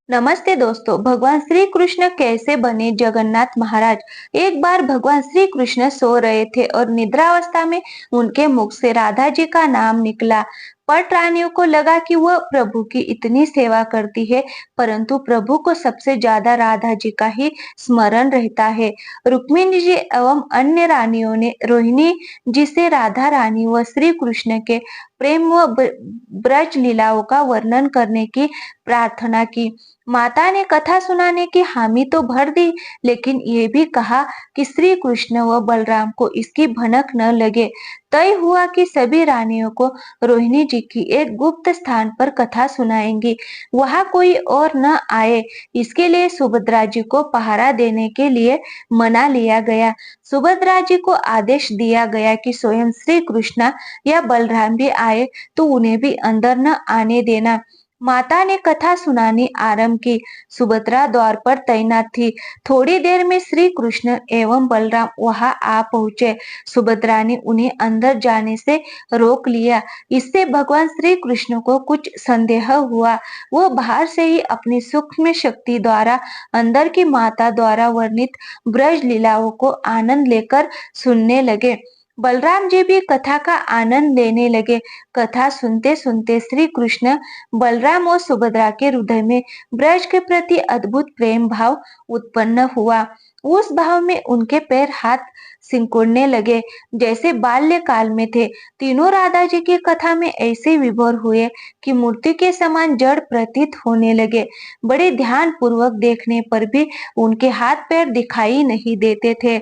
नमस्ते दोस्तों। भगवान श्री कृष्ण कैसे बने जगन्नाथ महाराज। एक बार भगवान श्री कृष्ण सो रहे थे और निद्रावस्था में उनके मुख से राधा जी का नाम निकला। पट रानियों को लगा कि वह प्रभु की इतनी सेवा करती है, परंतु प्रभु को सबसे ज्यादा राधा जी का ही स्मरण रहता है। रुक्मिणी जी एवं अन्य रानियों ने रोहिणी जी से राधा रानी व श्री कृष्ण के प्रेम व ब्रज लीलाओं का वर्णन करने की प्रार्थना की। माता ने कथा सुनाने की हामी तो भर दी, लेकिन ये भी कहा कि श्री कृष्ण व बलराम को इसकी भनक न लगे। तय हुआ कि सभी रानियों को रोहिणी जी की एक गुप्त स्थान पर कथा सुनाएंगी, वहां कोई और न आए। इसके लिए सुभद्रा जी को पहरा देने के लिए मना लिया गया। सुभद्रा जी को आदेश दिया गया कि स्वयं श्री कृष्ण या बलराम भी आए तो उन्हें भी अंदर न आने देना। माता ने कथा सुनानी आरंभ की। सुभद्रा द्वार पर तैनात थी। थोड़ी देर में श्री कृष्ण एवं बलराम वहां आ पहुंचे। सुभद्रा ने उन्हें अंदर जाने से रोक लिया। इससे भगवान श्री कृष्ण को कुछ संदेह हुआ। वो बाहर से ही अपनी सूक्ष्म शक्ति द्वारा अंदर की माता द्वारा वर्णित ब्रज लीलाओं को आनंद लेकर सुनने लगे। बलराम जी भी कथा का आनंद लेने लगे। कथा सुनते सुनते श्री कृष्ण, बलराम और सुभद्रा के हृदय में ब्रज के प्रति अद्भुत प्रेम भाव उत्पन्न हुआ। उस भाव में उनके पैर हाथ सिकुड़ने लगे, जैसे बाल्यकाल में थे। तीनों राधा जी की कथा में ऐसे विभोर हुए कि मूर्ति के समान जड़ प्रतीत होने लगे। बड़े ध्यान पूर्वक देखने पर भी उनके हाथ पैर दिखाई नहीं देते थे।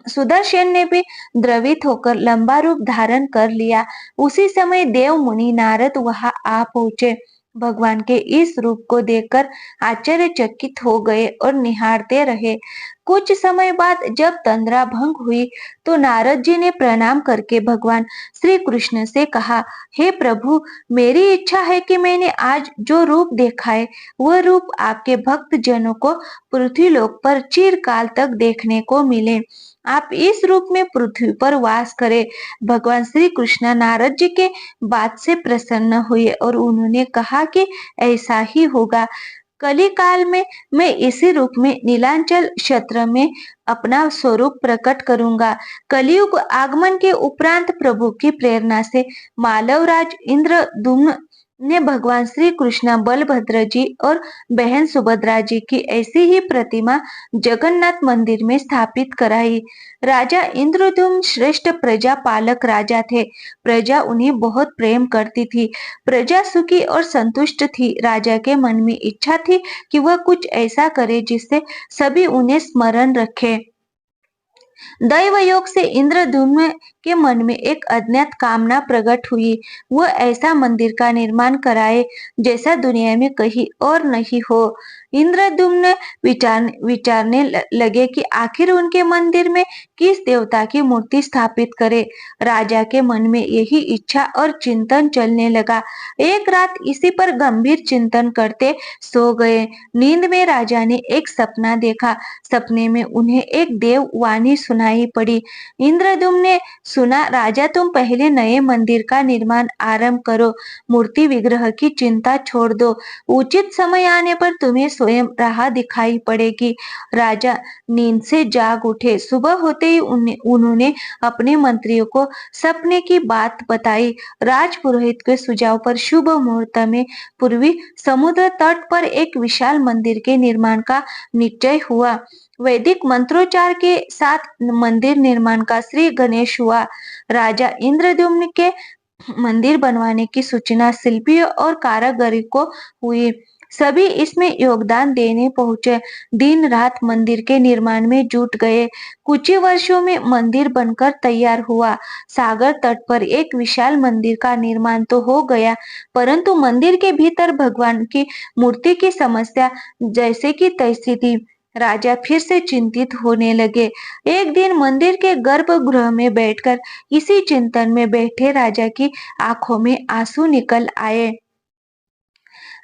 सुदर्शन ने भी द्रवित होकर लंबा रूप धारण कर लिया। उसी समय देव मुनि नारद वहां आ पहुंचे। भगवान के इस रूप को देखकर आश्चर्यचकित हो गए और निहारते रहे। कुछ समय बाद जब तंद्रा भंग हुई तो नारद जी ने प्रणाम करके भगवान श्री कृष्ण से कहा, हे प्रभु, मेरी इच्छा है कि मैंने आज जो रूप देखा है वह रूप आपके भक्त जनों को पृथ्वीलोक पर चिरकाल तक देखने को मिले। आप इस रूप में पृथ्वी पर वास करें। भगवान श्री कृष्ण नारद जी के बात से प्रसन्न हुए और उन्होंने कहा कि ऐसा ही होगा। कली काल में मैं इसी रूप में नीलांचल क्षेत्र में अपना स्वरूप प्रकट करूंगा। कलयुग आगमन के उपरांत प्रभु की प्रेरणा से मालवराज इंद्रद्युम्न ने भगवान श्री कृष्ण, बलभद्र जी और बहन सुभद्रा जी की ऐसी ही प्रतिमा जगन्नाथ मंदिर में स्थापित कराई। राजा इंद्रद्युम्न श्रेष्ठ प्रजा पालक राजा थे। प्रजा उन्हें बहुत प्रेम करती थी। प्रजा सुखी और संतुष्ट थी। राजा के मन में इच्छा थी कि वह कुछ ऐसा करे जिससे सभी उन्हें स्मरण रखें। दैव योग से इंद्रद्युम्न के मन में एक अज्ञात कामना प्रकट हुई। वह ऐसा मंदिर का निर्माण कराए जैसा दुनिया में कहीं और नहीं हो। इंद्रद्युम्न विचारने लगे कि आखिर उनके मंदिर में किस देवता की मूर्ति स्थापित करे। राजा के मन में यही इच्छा और चिंतन चलने लगा। एक रात इसी पर गंभीर चिंतन करते सो गए। नींद में राजा ने एक सपना देखा। सपने में उन्हें एक देव वाणी सुनाई पड़ी। इंद्रद्युम्न ने सुना, राजा, तुम पहले नए मंदिर का निर्माण आरंभ करो। मूर्ति विग्रह की चिंता छोड़ दो। उचित समय आने पर तुम्हें स्वयं राह दिखाई पड़ेगी। राजा नींद से जाग उठे। सुबह होते ही उन्होंने अपने मंत्रियों को सपने की बात बताई। राजपुरोहित के सुझाव पर शुभ मुहूर्त में पूर्वी समुद्र तट पर एक विशाल मंदिर के निर्माण का निश्चय हुआ। वैदिक मंत्रोच्चार के साथ मंदिर निर्माण का श्री गणेश हुआ। राजा इंद्रद्युम्न के मंदिर बनवाने की सूचना शिल्पियों और कारीगरों को हुई। सभी इसमें योगदान देने पहुंचे। दिन रात मंदिर के निर्माण में जुट गए। कुछ ही वर्षों में मंदिर बनकर तैयार हुआ। सागर तट पर एक विशाल मंदिर का निर्माण तो हो गया, परंतु मंदिर के भीतर भगवान की मूर्ति की समस्या जैसे की तैसी थी। राजा फिर से चिंतित होने लगे। एक दिन मंदिर के गर्भगृह में बैठकर इसी चिंतन में बैठे राजा की आंखों में आंसू निकल आए।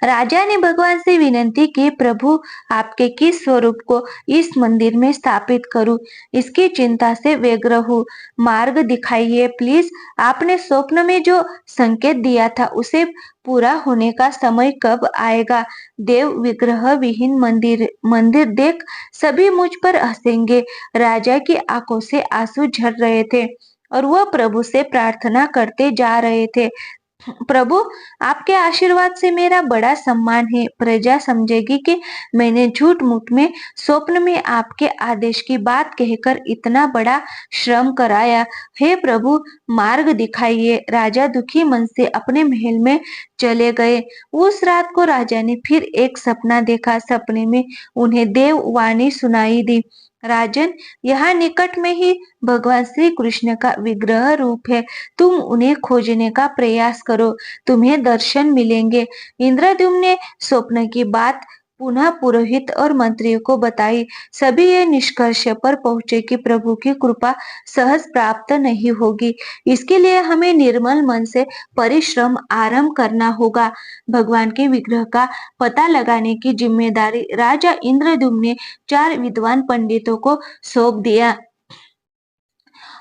राजा ने भगवान से विनती की, प्रभु आपके किस स्वरूप को इस मंदिर में स्थापित करूं? इसकी चिंता से व्यग्र हूँ। मार्ग दिखाइए प्लीज। आपने स्वप्न में जो संकेत दिया था उसे पूरा होने का समय कब आएगा? देव विग्रह विहीन मंदिर मंदिर देख सभी मुझ पर हंसेंगे। राजा की आंखों से आंसू झर रहे थे और वह प्रभु से प्रार्थना करते जा रहे थे, प्रभु आपके आशीर्वाद से मेरा बड़ा सम्मान है। प्रजा समझेगी कि मैंने झूठ मूठ में स्वप्न में आपके आदेश की बात कहकर इतना बड़ा श्रम कराया। हे प्रभु मार्ग दिखाइए। राजा दुखी मन से अपने महल में चले गए। उस रात को राजा ने फिर एक सपना देखा। सपने में उन्हें देव वाणी सुनाई दी, राजन यहाँ निकट में ही भगवान श्री कृष्ण का विग्रह रूप है। तुम उन्हें खोजने का प्रयास करो, तुम्हें दर्शन मिलेंगे। इंद्रद्युम्न ने स्वप्न की बात पुनः पुरोहित और मंत्रियों को बताई। सभी ये निष्कर्ष पर पहुंचे कि प्रभु की कृपा सहज प्राप्त नहीं होगी। इसके लिए हमें निर्मल मन से परिश्रम आरंभ करना होगा। भगवान के विग्रह का पता लगाने की जिम्मेदारी राजा इंद्रद्युम्न ने 4 विद्वान पंडितों को सौंप दिया।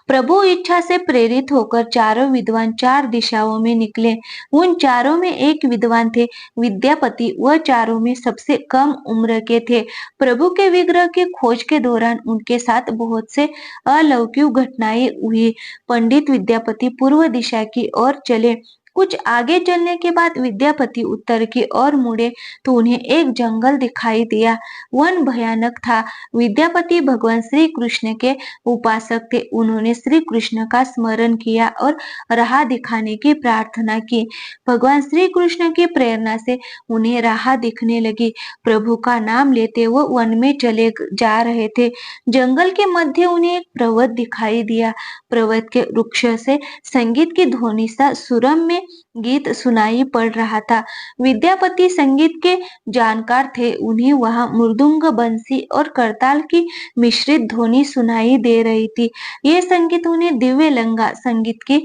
प्रभु इच्छा से प्रेरित होकर चारों विद्वान 4 दिशाओं में निकले। उन चारों में एक विद्वान थे, विद्यापति। वह चारों में सबसे कम उम्र के थे। प्रभु के विग्रह की खोज के दौरान उनके साथ बहुत से अलौकिक घटनाएं हुई। पंडित विद्यापति पूर्व दिशा की ओर चले। कुछ आगे चलने के बाद विद्यापति उत्तर की ओर मुड़े तो उन्हें एक जंगल दिखाई दिया। वन भयानक था। विद्यापति भगवान श्री कृष्ण के उपासक थे। उन्होंने श्री कृष्ण का स्मरण किया और राह दिखाने की प्रार्थना की। भगवान श्री कृष्ण की प्रेरणा से उन्हें राह दिखने लगी। प्रभु का नाम लेते वो वन में चले जा रहे थे। जंगल के मध्य उन्हें एक पर्वत दिखाई दिया। पर्वत के वृक्ष से संगीत की ध्वनि सा सुरम में गीत सुनाई पड़ रहा था। विद्यापति संगीत के जानकार थे। उन्हें वहां मृदुंग, बंसी और करताल की मिश्रित ध्वनि सुनाई दे रही थी। ये संगीत उन्हें दिव्य लंगा संगीत की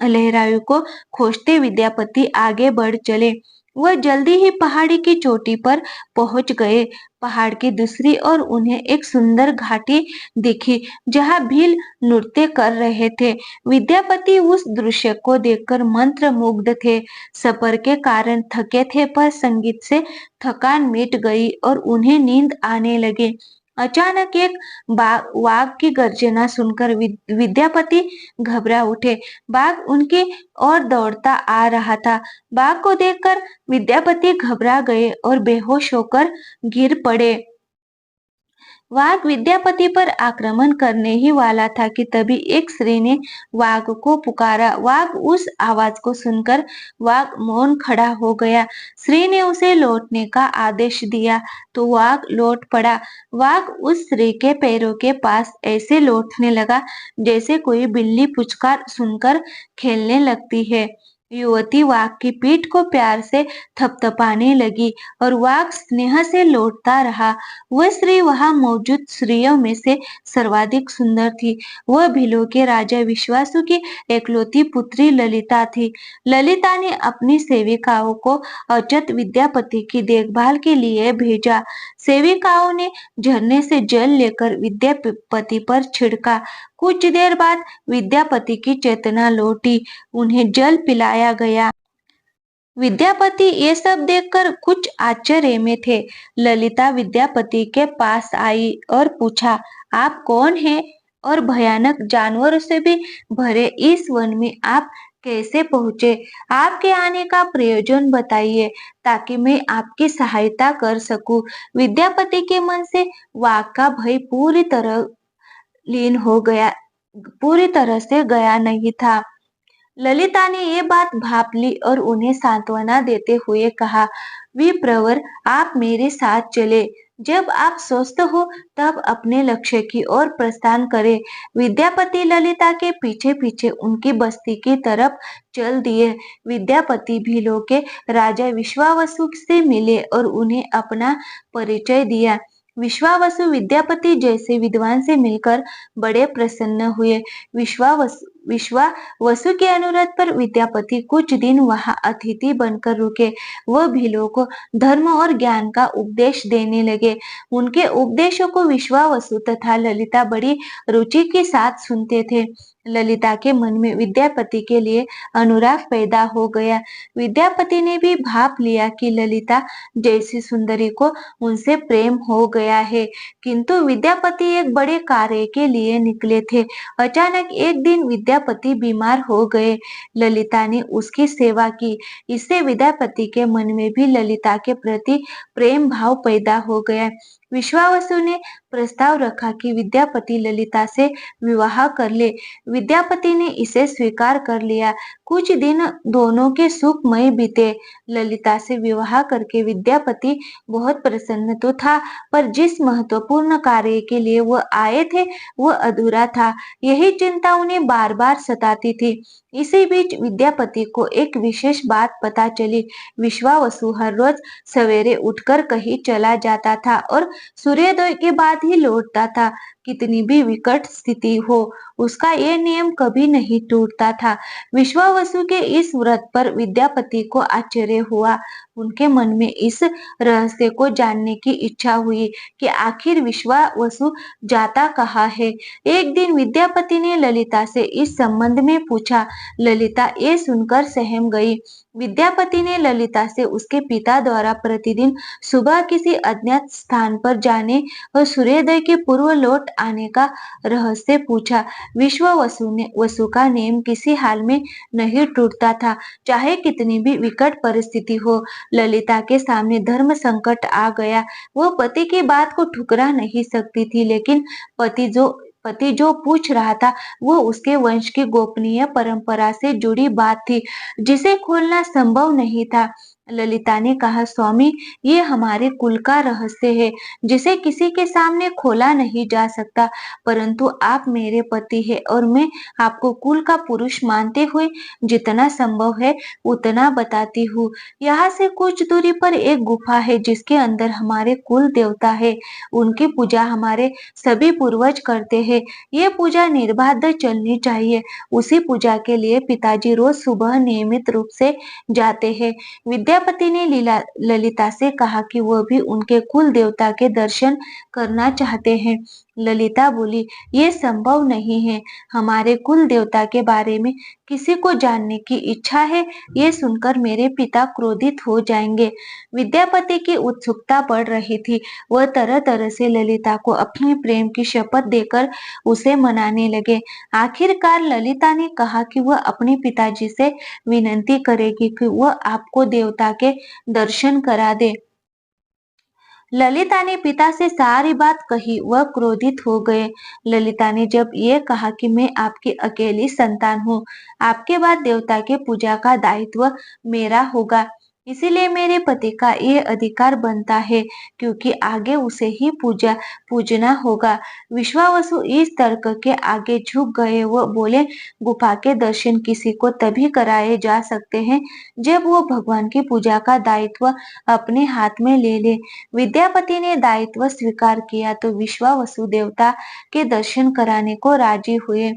लहराओं को खोजते विद्यापति आगे बढ़ चले। वह जल्दी ही पहाड़ी की चोटी पर पहुंच गए। पहाड़ की दूसरी ओर उन्हें एक सुंदर घाटी दिखी जहां भील नृत्य कर रहे थे। विद्यापति उस दृश्य को देखकर मंत्र मुग्ध थे। सफर के कारण थके थे पर संगीत से थकान मिट गई और उन्हें नींद आने लगे। अचानक एक वाघ की गर्जना सुनकर विद्यापति घबरा उठे। बाघ उनकी ओर दौड़ता आ रहा था। बाघ को देखकर विद्यापति घबरा गए और बेहोश होकर गिर पड़े। वाघ विद्यापति पर आक्रमण करने ही वाला था कि तभी एक स्त्री ने वाघ को पुकारा। वाघ उस आवाज को सुनकर वाघ मौन खड़ा हो गया। स्त्री ने उसे लौटने का आदेश दिया तो वाघ लौट पड़ा। वाघ उस स्त्री के पैरों के पास ऐसे लौटने लगा जैसे कोई बिल्ली पुचकार सुनकर खेलने लगती है। युवती वाघ की पीठ को प्यार से थपथपाने लगी और वाघ स्नेह से लौटता रहा। वह स्त्री वहां मौजूद स्त्रियों में से सर्वाधिक सुंदर थी। वह भीलों के राजा विश्वासु की एकलौती पुत्री ललिता थी। ललिता ने अपनी सेविकाओं को अचत विद्यापति की देखभाल के लिए भेजा। सेविकाओं ने झरने से जल लेकर विद्यापति पर छिड़का। कुछ देर बाद विद्यापति की चेतना लौटी। उन्हें जल पिलाया गया। विद्यापति ये सब देखकर कुछ आश्चर्य में थे। ललिता विद्यापति के पास आई और पूछा, आप कौन हैं और भयानक जानवरों से भी भरे इस वन में आप कैसे पहुंचे? आपके आने का प्रयोजन बताइए ताकि मैं आपकी सहायता कर सकूं। विद्यापति के मन से वाघ का भय पूरी तरह से गया नहीं था। ललिता ने ये बात भाप ली और उन्हें सांत्वना देते हुए कहा, विप्रवर आप मेरे साथ चले। जब आप स्वस्थ हो तब अपने लक्ष्य की ओर प्रस्थान करें। विद्यापति ललिता के पीछे पीछे उनकी बस्ती की तरफ चल दिए। विद्यापति भीलों के राजा विश्वावसु से मिले और उन्हें अपना परिचय दिया। विश्वावसु विद्यापति जैसे विद्वान से मिलकर बड़े प्रसन्न हुए। विश्वा वसु के अनुरोध पर विद्यापति कुछ दिन वहां अतिथि बनकर रुके। वह भीलों को धर्म और ज्ञान का उपदेश देने लगे। उनके उपदेशों को विश्वावसु तथा ललिता बड़ी रुचि के साथ सुनते थे। ललिता के मन में विद्यापति के लिए अनुराग पैदा हो गया। विद्यापति ने भी भाप लिया कि ललिता जैसी सुंदरी को उनसे प्रेम हो गया है, किंतु विद्यापति एक बड़े कार्य के लिए निकले थे। अचानक एक दिन विद्यापति बीमार हो गए। ललिता ने उसकी सेवा की। इससे विद्यापति के मन में भी ललिता के प्रति प्रेम भाव पैदा हो गया। विश्वावसु ने प्रस्ताव रखा कि विद्यापति ललिता से विवाह कर ले। विद्यापति ने इसे स्वीकार कर लिया। कुछ दिन दोनों के सुखमय बीते। ललिता से विवाह करके विद्यापति बहुत प्रसन्न तो था, पर जिस महत्वपूर्ण कार्य के लिए वह आए थे वह अधूरा था। यही चिंता उन्हें बार बार सताती थी। इसी बीच विद्यापति को एक विशेष बात पता चली। विश्वावसु हर रोज सवेरे उठकर कहीं चला जाता था और सूर्योदय के बाद ही लौटता था। कितनी भी विकट स्थिति हो, उसका ये नियम कभी नहीं टूटता था। विश्वावसु के इस व्रत पर विद्यापति को आश्चर्य हुआ। उनके मन में इस रहस्य को जानने की इच्छा हुई कि आखिर विश्वावसु जाता कहाँ है। एक दिन विद्यापति ने ललिता से इस संबंध में पूछा। ललिता ये सुनकर सहम गई। विद्यापति ने ललिता से उसके पिता द्वारा प्रतिदिन सुबह किसी अज्ञात स्थान पर जाने और सूर्योदय के पूर्व लौट आने का रहस्य पूछा। वसु का नेम किसी हाल में नहीं टूटता था, चाहे कितनी भी विकट परिस्थिति हो। ललिता के सामने धर्म संकट आ गया। वो पति की बात को ठुकरा नहीं सकती थी, लेकिन पति जो पूछ रहा था वो उसके वंश की गोपनीय परंपरा से जुड़ी बात थी, जिसे खोलना संभव नहीं था। ललिता ने कहा, स्वामी, ये हमारे कुल का रहस्य है, जिसे किसी के सामने खोला नहीं जा सकता, परंतु आप मेरे पति हैं और मैं आपको कुल का पुरुष मानते हुए जितना संभव है उतना बताती हूँ। यहाँ से कुछ दूरी पर एक गुफा है, जिसके अंदर हमारे कुल देवता है। उनकी पूजा हमारे सभी पूर्वज करते हैं। ये पूजा निर्बाध चलनी चाहिए। उसी पूजा के लिए पिताजी रोज सुबह नियमित रूप से जाते हैं। विद्यापति ने ललिता से कहा कि वह भी उनके कुल देवता के दर्शन करना चाहते हैं। ललिता बोली, ये संभव नहीं है। हमारे कुल देवता के बारे में किसी को जानने की इच्छा है, ये सुनकर मेरे पिता क्रोधित हो जाएंगे। विद्यापति की उत्सुकता बढ़ रही थी। वह तरह तरह से ललिता को अपने प्रेम की शपथ देकर उसे मनाने लगे। आखिरकार ललिता ने कहा कि वह अपने पिताजी से विनती करेगी कि वह आपको देवता के दर्शन करा दे। ललिता ने पिता से सारी बात कही। वह क्रोधित हो गए। ललिता ने जब ये कहा कि मैं आपकी अकेली संतान हूँ, आपके बाद देवता के पूजा का दायित्व मेरा होगा, इसीलिए मेरे पति का ये अधिकार बनता है, क्योंकि आगे उसे ही पूजना होगा। विश्वावसु इस तर्क के आगे झुक गए। वो बोले, गुफा के दर्शन किसी को तभी कराए जा सकते हैं जब वो भगवान की पूजा का दायित्व अपने हाथ में ले ले। विद्यापति ने दायित्व स्वीकार किया तो विश्वावसु देवता के दर्शन कराने को राजी हुए।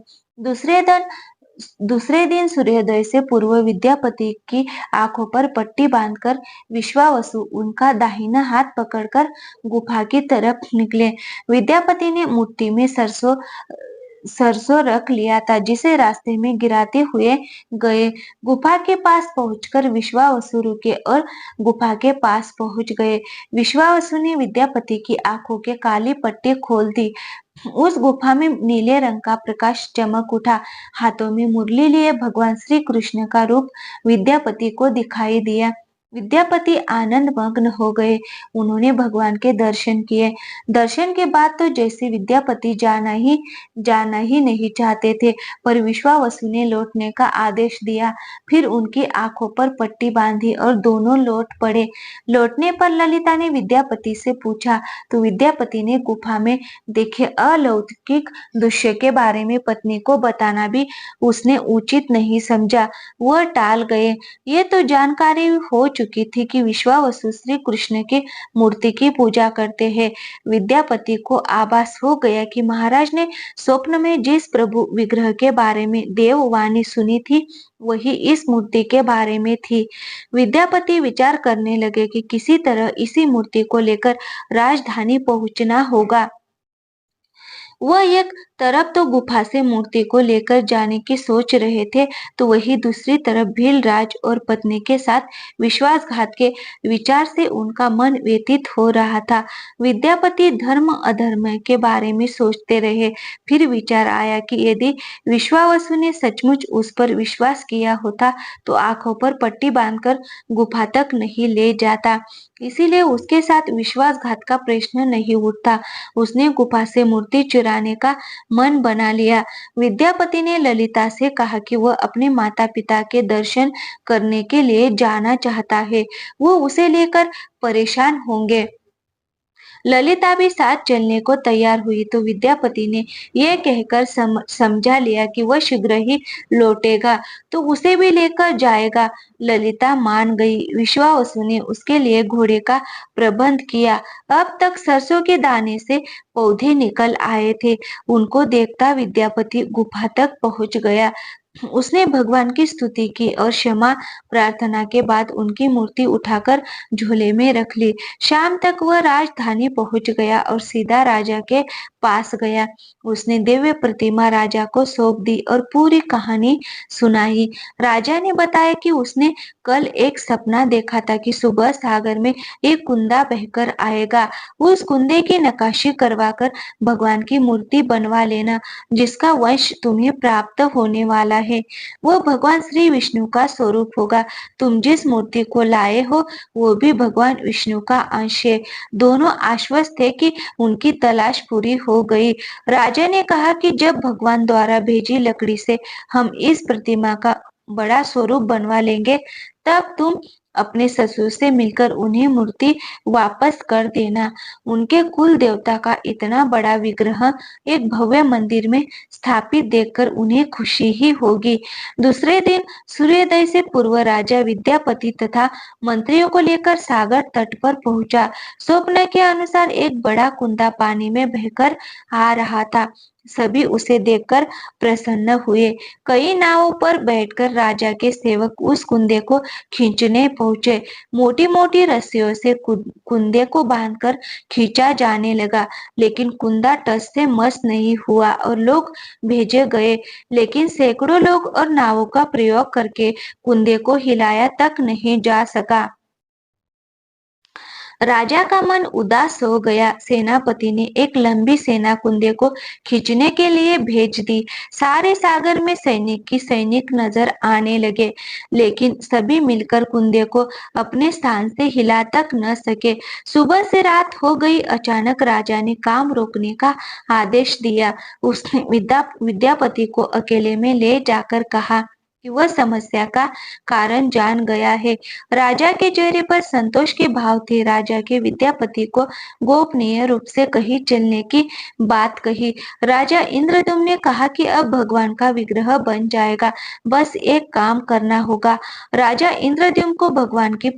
दूसरे दिन सूर्योदय से पूर्व विद्यापति की आंखों पर पट्टी बांधकर विश्वावसु उनका दाहिना हाथ पकड़कर गुफा की तरफ निकले। विद्यापति ने मुट्ठी में सरसों रख लिया था, जिसे रास्ते में गिराते हुए गए। गुफा के पास पहुंचकर विश्वावसु रुके और गुफा के पास पहुंच गए। विश्वावसु ने विद्यापति की आंखों के काली पट्टी खोल दी। उस गुफा में नीले रंग का प्रकाश चमक उठा। हाथों में मुरली लिए भगवान श्री कृष्ण का रूप विद्यापति को दिखाई दिया। विद्यापति आनंद मग्न हो गए। उन्होंने भगवान के दर्शन किए। दर्शन के बाद तो जैसे विद्यापति जाना ही नहीं चाहते थे, पर विश्वावसु ने लौटने का आदेश दिया। फिर उनकी आंखों पर पट्टी बांधी और दोनों लौट पड़े। लौटने पर ललिता ने विद्यापति से पूछा तो विद्यापति ने गुफा में देखे अलौकिक दृश्य के बारे में पत्नी को बताना भी उसने उचित नहीं समझा। वह टाल गए। ये तो जानकारी हो चुकी थी कि विश्वावसु श्री कृष्ण की मूर्ति की पूजा करते हैं। विद्यापति को आभास हो गया कि महाराज ने स्वप्न में जिस प्रभु विग्रह के बारे में देववाणी सुनी थी, वही इस मूर्ति के बारे में थी। विद्यापति विचार करने लगे कि किसी तरह इसी मूर्ति को लेकर राजधानी पहुंचना होगा। वह एक तरफ तो गुफा से मूर्ति को लेकर जाने की सोच रहे थे, तो वही दूसरी तरफ भीलराज और पत्नी के साथ विश्वासघात के विचार से उनका मन व्यतीत हो रहा था। विद्यापति धर्म अधर्म के बारे में सोचते रहे। फिर विचार आया कि यदि विश्वावसु ने सचमुच उस पर विश्वास किया होता, तो आंखों पर पट्टी बांधकर गुफा तक नहीं ले जाता। इसीलिए उसके साथ विश्वासघात का प्रश्न नहीं उठता। उसने गुफा से मूर्ति चुराने का मन बना लिया। विद्यापति ने ललिता से कहा कि वह अपने माता-पिता के दर्शन करने के लिए जाना चाहता है। वो उसे लेकर परेशान होंगे। ललिता भी साथ चलने को तैयार हुई, तो विद्यापति ने यह कहकर समझा लिया कि वह शीघ्र ही लौटेगा, तो उसे भी लेकर जाएगा। ललिता मान गई। विश्वावसु ने उसके लिए घोड़े का प्रबंध किया। अब तक सरसों के दाने से पौधे निकल आए थे। उनको देखता विद्यापति गुफा तक पहुंच गया। उसने भगवान की स्तुति की और क्षमा प्रार्थना के बाद उनकी मूर्ति उठाकर झोले में रख ली। शाम तक वह राजधानी पहुंच गया और सीधा राजा के पास गया। उसने दिव्य प्रतिमा राजा को सौंप दी और पूरी कहानी सुनाई। राजा ने बताया कि उसने कल एक सपना देखा था कि सुबह सागर में एक कुंदा बहकर आएगा। उस कुंदे की नक्काशी करवाकर भगवान की मूर्ति बनवा लेना, जिसका वंश तुम्हें प्राप्त होने वाला है। वो भगवान श्री विष्णु का स्वरूप होगा। तुम जिस मूर्ति को लाए हो, वो भी भगवान विष्णु का अंश है। दोनों आश्वस्त थे कि उनकी तलाश पूरी हो गई। राजा ने कहा कि जब भगवान द्वारा भेजी लकड़ी से हम इस प्रतिमा का बड़ा स्वरूप बनवा लेंगे, तब तुम अपने ससुर से मिलकर उन्हें मूर्ति वापस कर देना। उनके कुल देवता का इतना बड़ा विग्रह एक भव्य मंदिर में स्थापित देखकर उन्हें खुशी ही होगी। दूसरे दिन सूर्योदय से पूर्व राजा विद्यापति तथा मंत्रियों को लेकर सागर तट पर पहुंचा। स्वप्न के अनुसार एक बड़ा कुंदा पानी में बहकर आ रहा था। सभी उसे देखकर प्रसन्न हुए। कई नावों पर बैठकर राजा के सेवक उस कुंदे को खींचने पहुंचे। मोटी मोटी रस्सियों से कुंदे को बांधकर खींचा जाने लगा, लेकिन कुंदा टस से मस नहीं हुआ और लोग भेजे गए, लेकिन सैकड़ों लोग और नावों का प्रयोग करके कुंदे को हिलाया तक नहीं जा सका। राजा का मन उदास हो गया। सेनापति ने एक लंबी सेना कुंदे को खींचने के लिए भेज दी। सारे सागर में सैनिक नजर आने लगे, लेकिन सभी मिलकर कुंदे को अपने स्थान से हिला तक न सके। सुबह से रात हो गई। अचानक राजा ने काम रोकने का आदेश दिया। उसने विद्यापति को अकेले में ले जाकर कहा कि वह समस्या का कारण जान गया है। राजा के चेहरे पर संतोष के भाव थे। राजा के विद्यापति को गोपनीय रूप से कही चलने की बात कही। राजा इंद्रद्युम्न ने कहा कि अब भगवान का विग्रह बन जाएगा, बस एक काम करना होगा। राजा इंद्रद्युम्न को भगवान की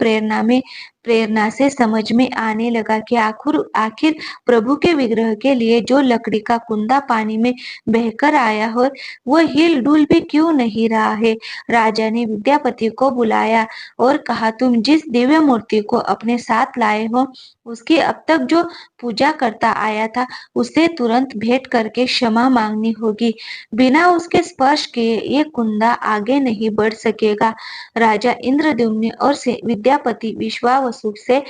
प्रेरणा से समझ में आने लगा कि आखिर प्रभु के विग्रह के लिए जो लकड़ी का कुंदा पानी में बहकर आया हो, वह हिल डुल भी क्यों नहीं रहा है। राजा ने विद्यापति को बुलाया और कहा, तुम जिस दिव्य मूर्ति को अपने साथ लाए हो, उसकी अब तक जो पूजा करता आया था, उसे तुरंत भेंट करके क्षमा मांगनी होगी। बिना उसके स्पर्श किए ये कुंदा आगे नहीं बढ़ सकेगा। राजा इंद्रद्युम्न और विद्यापति विश्वावसु से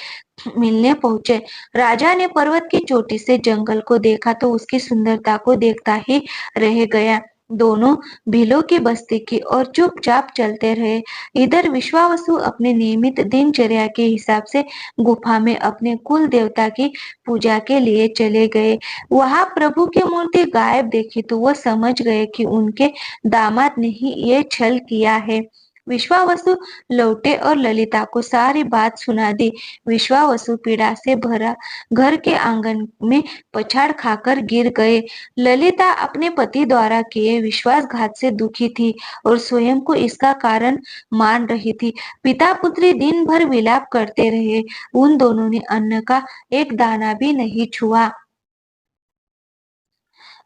मिलने पहुंचे। राजा ने पर्वत की चोटी से जंगल को देखा तो उसकी सुंदरता को देखता ही रह गया। दोनों भीलों की बस्ती की ओर चुपचाप चलते रहे। इधर विश्वावसु अपने नियमित दिनचर्या के हिसाब से गुफा में अपने कुल देवता की पूजा के लिए चले गए। वहां प्रभु की मूर्ति गायब देखी तो वह समझ गए कि उनके दामाद ने ही ये छल किया है। विश्वावसु लौटे और ललिता को सारी बात सुना दी। विश्वावसु पीड़ा से भरा घर के आंगन में पछाड़ खाकर गिर गए। ललिता अपने पति द्वारा किए विश्वासघात से दुखी थी और स्वयं को इसका कारण मान रही थी। पिता पुत्री दिन भर विलाप करते रहे। उन दोनों ने अन्न का एक दाना भी नहीं छुआ।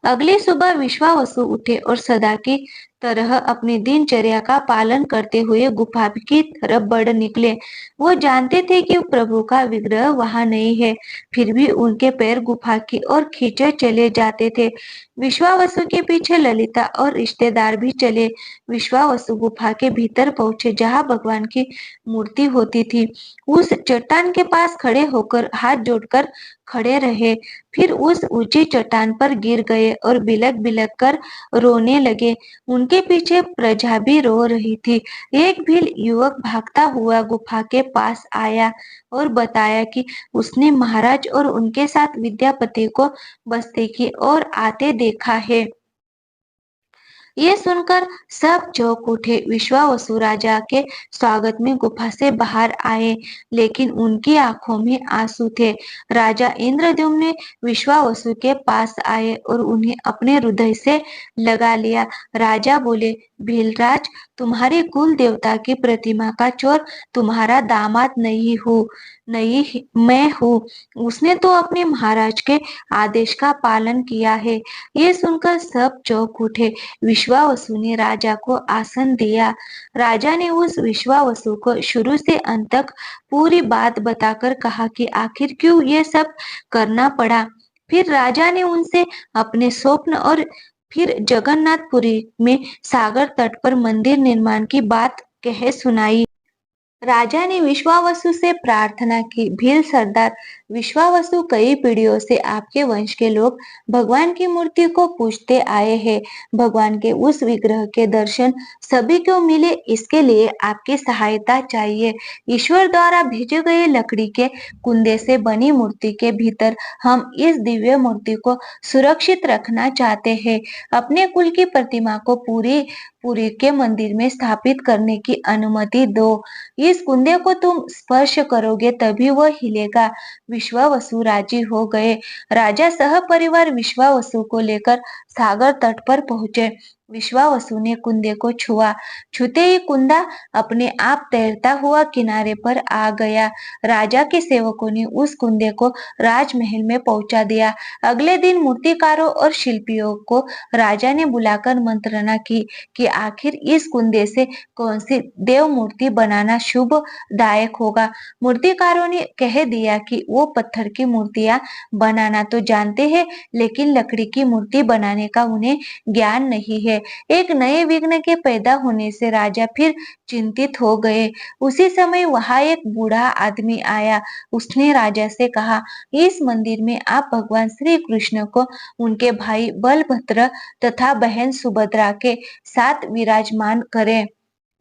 अगली सुबह विश्वावसु उठे और सदा की तरह अपनी दिनचर्या का पालन करते हुए गुफा की तरफ बढ़ निकले। वो जानते थे कि प्रभु का विग्रह वहां नहीं है, फिर भी उनके पैर गुफा की ओर खींचे चले जाते थे। विश्वावसु के पीछे ललिता और रिश्तेदार भी चले। विश्वावसु गुफा के भीतर पहुंचे जहां भगवान की मूर्ति होती थी। उस चट्टान के पास खड़े होकर हाथ जोड़कर खड़े रहे। फिर उस ऊंची चट्टान पर गिर गए और बिलक बिलक कर रोने लगे। उनके पीछे प्रजा भी रो रही थी। एक भील युवक भागता हुआ गुफा के पास आया और बताया कि उसने महाराज और उनके साथ विद्यापति को बस्ती की ओर आते देखा है। ये सुनकर सब चौंक उठे। विश्वावसु राजा के स्वागत में गुफा से बाहर आए, लेकिन उनकी आंखों में आंसू थे। राजा इंद्रद्युम्न ने विश्वावसु के पास आए और उन्हें अपने हृदय से लगा लिया। राजा बोले, भीलराज, तुम्हारे कुल देवता की प्रतिमा का चोर तुम्हारा दामाद नहीं मैं हूँ। उसने तो अपने महाराज के आदेश का पालन किया है। ये सुनकर सब चौंक उठे। विश्वावसु ने राजा को आसन दिया। राजा ने उस विश्वावसु को शुरू से अंत तक पूरी बात बताकर कहा कि आखिर क्यों ये सब करना पड़ा। फिर राजा ने उनसे अपने स्वप्न और फिर जगन्नाथपुरी में सागर तट पर मंदिर निर्माण की बात कह सुनाई। राजा ने विश्वावसु से प्रार्थना की, भील सरदार विश्वावसु, कई पीढ़ियों से आपके वंश के लोग भगवान की मूर्ति को पूजते आए हैं। भगवान के उस विग्रह के दर्शन सभी को मिले, इसके लिए आपकी सहायता चाहिए। ईश्वर द्वारा भेजे गए लकड़ी के कुंदे से बनी मूर्ति के भीतर हम इस दिव्य मूर्ति को सुरक्षित रखना चाहते हैं। अपने कुल की प्रतिमा को पूरी पुरी के मंदिर में स्थापित करने की अनुमति दो। इस कुंदे को तुम स्पर्श करोगे तभी वह हिलेगा। विश्वावसु राजी हो गए। राजा सह परिवार विश्वावसु को लेकर सागर तट पर पहुंचे। विश्वावसु ने कुंदे को छुआ। छूते ही कुंदा अपने आप तैरता हुआ किनारे पर आ गया। राजा के सेवकों ने उस कुंदे को राजमहल में पहुंचा दिया। अगले दिन मूर्तिकारों और शिल्पियों को राजा ने बुलाकर मंत्रणा की कि आखिर इस कुंदे से कौन सी देव मूर्ति बनाना शुभदायक होगा। मूर्तिकारों ने कह दिया कि वो पत्थर की मूर्तियां बनाना तो जानते हैं, लेकिन लकड़ी की मूर्ति बनाने का उन्हें ज्ञान नहीं है। एक नए विघ्न के पैदा होने से राजा फिर चिंतित हो गए। उसी समय वहां एक बूढ़ा आदमी आया। उसने राजा से कहा, इस मंदिर में आप भगवान श्री कृष्ण को उनके भाई बलभद्र तथा बहन सुभद्रा के साथ विराजमान करें।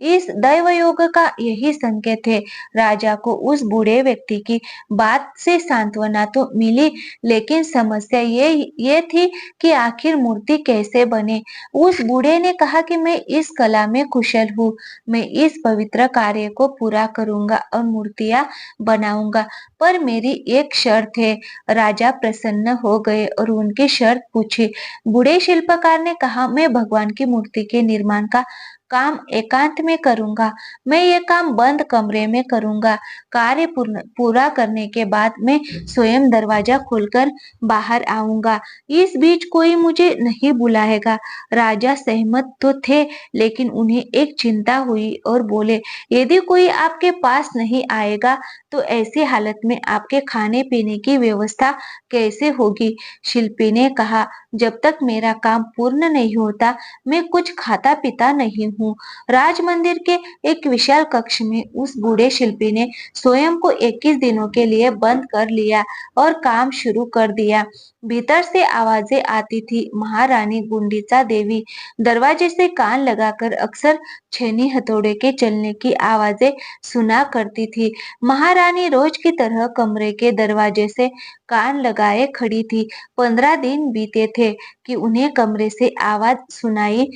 इस दैव योग का यही संकेत है। राजा को उस बूढ़े व्यक्ति की बात से सांत्वना तो मिली, लेकिन समस्या ये थी कि आखिर मूर्ति कैसे बने। उस बूढ़े ने कहा कि मैं इस कला में कुशल हूँ, मैं इस पवित्र कार्य को पूरा करूंगा और मूर्तियां बनाऊंगा, पर मेरी एक शर्त है। राजा प्रसन्न हो गए और उनकी शर्त पूछी। बूढ़े शिल्पकार ने कहा, मैं भगवान की मूर्ति के निर्माण का काम एकांत में करूंगा। मैं ये काम बंद कमरे में करूंगा। कार्य पूरा करने के बाद मैं स्वयं दरवाजा खोलकर बाहर आऊंगा। इस बीच कोई मुझे नहीं बुलाएगा। राजा सहमत तो थे, लेकिन उन्हें एक चिंता हुई और बोले, यदि कोई आपके पास नहीं आएगा तो ऐसी हालत में आपके खाने पीने की व्यवस्था कैसे होगी। शिल्पी ने कहा, जब तक मेरा काम पूर्ण नहीं होता मैं कुछ खाता पीता नहीं हूँ। राज मंदिर के एक विशाल कक्ष में उस बूढ़े शिल्पी ने स्वयं को 21 दिनों के लिए बंद कर लिया और काम शुरू कर दिया। भीतर से आवाजें आती थी। महारानी गुंडीचा देवी दरवाजे से कान लगाकर अक्सर छेनी हथौड़े के चलने की आवाजें सुना करती थी। महारानी रोज की तरह कमरे के दरवाजे से कान लगाए खड़ी थी। 15 दिन बीते थे कि उन्हें कमरे से आवाज सुनाई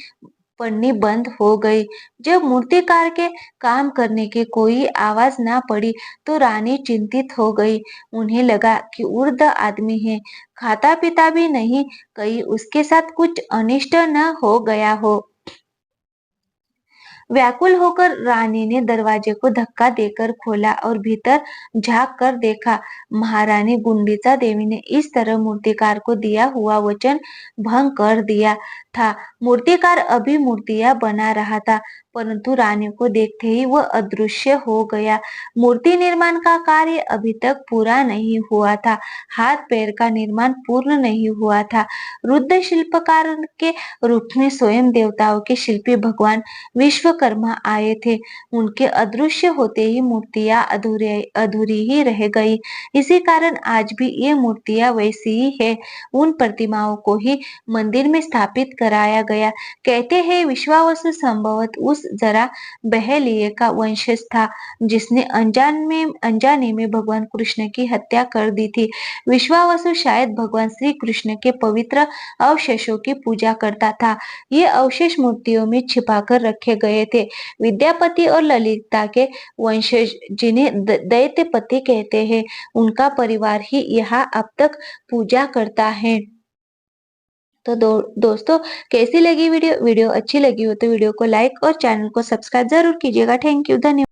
पड़नी बंद हो गई। जब मूर्तिकार के काम करने की कोई आवाज ना पड़ी तो रानी चिंतित हो गई। उन्हें लगा कि वृद्ध आदमी है, खाता पीता भी नहीं, कहीं उसके साथ कुछ अनिष्ट न हो गया हो। व्याकुल होकर रानी ने दरवाजे को धक्का देकर खोला और भीतर झांक कर देखा। महारानी गुंडीचा देवी ने इस तरह मूर्तिकार को दिया हुआ वचन भंग कर दिया था। मूर्तिकार अभी मूर्तियां बना रहा था, परंतु रानी को देखते ही वह अदृश्य हो गया। मूर्ति निर्माण का कार्य अभी तक पूरा नहीं हुआ था। हाथ पैर का निर्माण पूर्ण नहीं हुआ था। रुद्र शिल्पकार के रूप में स्वयं देवताओं के शिल्पी भगवान विश्वकर्मा आए थे। उनके अदृश्य होते ही मूर्तियां अधूरी ही रह गई। इसी कारण आज भी ये मूर्तियां वैसी ही है। उन प्रतिमाओं को ही मंदिर में स्थापित कराया गया। कहते हैं विश्वावसु संभवत उस जरा बहलिए का वंशज था, जिसने अनजाने में भगवान कृष्ण की हत्या कर दी थी। विश्वावसु शायद भगवान श्री कृष्ण के पवित्र अवशेषों की पूजा करता था। ये अवशेष मूर्तियों में छिपाकर रखे गए थे। विद्यापति और ललिता के वंशज, जिन्हें दैत्यपति कहते हैं, उनका परिवार ही यहाँ अब तक पूजा करता है। तो दोस्तों, कैसी लगी वीडियो? वीडियो अच्छी लगी हो तो वीडियो को लाइक और चैनल को सब्सक्राइब जरूर कीजिएगा। थैंक यू, धन्यवाद।